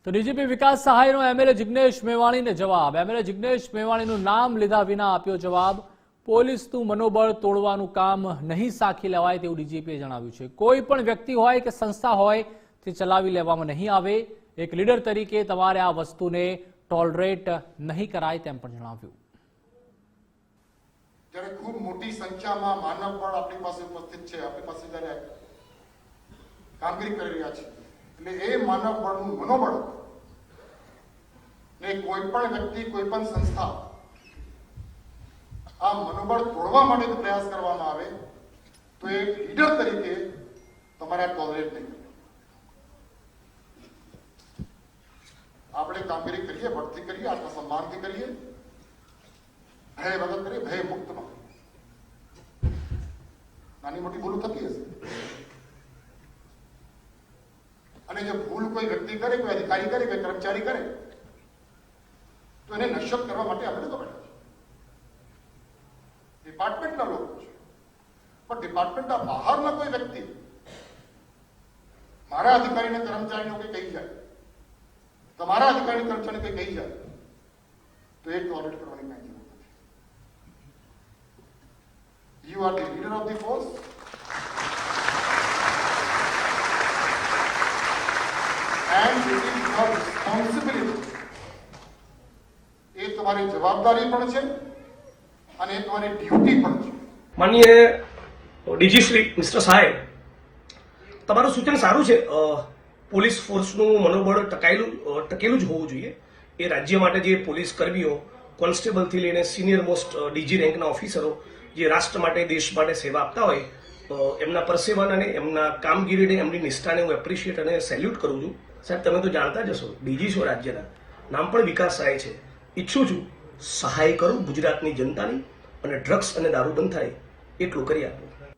તો ડીજીપી વિકાસ સહાયનો એમએલએ જિગ્નેશ મેવાણીને જવાબ. એમએલએ જિગ્નેશ મેવાણીનું નામ લીધા વિના આપ્યો જવાબ. પોલીસનું મનોબળ તોડવાનું કામ નહીં સાખી લેવાય તેવું ડીજીપીએ જણાવ્યું છે. કોઈ પણ વ્યક્તિ હોય કે સંસ્થા હોય તે ચલાવી લેવામાં નહીં આવે. એક લીડર તરીકે તમારે આ વસ્તુને ટોલરેટ નહીં કરાય તેમ પણ જણાવ્યું. જ્યારે ખૂબ મોટી સંખ્યામાં માનવ બળ આપણી પાસે ઉપસ્થિત છે, આપણી પાસે જ્યારે કામગીરી કરી રહ્યા છે, એટલે એ માનવ બળનું મનોબળ ને કોઈ પણ વ્યક્તિ, કોઈ પણ સંસ્થા આ મનોબળ તોડવા માટે પ્રયાસ કરવામાં આવે તો એક લીડર તરીકે તમારે ટોલરેટ નહીં કરવું. આપણે કામગીરી કરીએ, ભક્તિ કરીએ, આત્મસન્માનથી કરીએ, ભય વગર કરીએ, ભય મુક્તમાં. નાની મોટી ભૂલો થતી હશે, અને જો ભૂલ કોઈ વ્યક્તિ કરે, કોઈ અધિકારી કરે, કોઈ કર્મચારી કરે તો એને નશ્યત કરવા માટે આપણે તો બેઠા છીએ. ડિપાર્ટમેન્ટના લોકો છે, પણ ડિપાર્ટમેન્ટના બહારના કોઈ વ્યક્તિ મારા અધિકારીને કર્મચારીને કંઈ કહી જાય, તમારા અધિકારી કર્મચારીને કંઈ કહી જાય તો એ ટોલરેટ કરવાની કાંઈ જરૂર નથી. You are the leader of the force. And it is your responsibility. એ તમારી જવાબદારી પણ છે અને એ તમારી ડ્યુટી પણ છે. માનનીય ડીજી શ્રી મિસ્ટર સાહેબ, તમારું સૂચન સારું છે. પોલીસ ફોર્સનું મનોબળ ટકેલું જ હોવું જોઈએ. એ રાજ્ય માટે જે પોલીસ કર્મીઓ, કોન્સ્ટેબલથી લઈને સિનિયર મોસ્ટ ડીજી રેન્કના ઓફિસરો જે રાષ્ટ્ર માટે, દેશ માટે સેવા આપતા હોય, એમના પરસેવાને અને એમના કામગીરીને, એમની નિષ્ઠાને હું એપ્રિશિએટ અને સેલ્યુટ કરું છું. સાહેબ, તમે તો જાણતા જ હશો, ડીજી છો રાજ્યના, નામ પણ વિકાસ સહાય છે. ઈચ્છું છું સહાય કરું ગુજરાતની જનતાની, અને ડ્રગ્સ અને દારૂ બંધ થાય એટલું કરી આપું.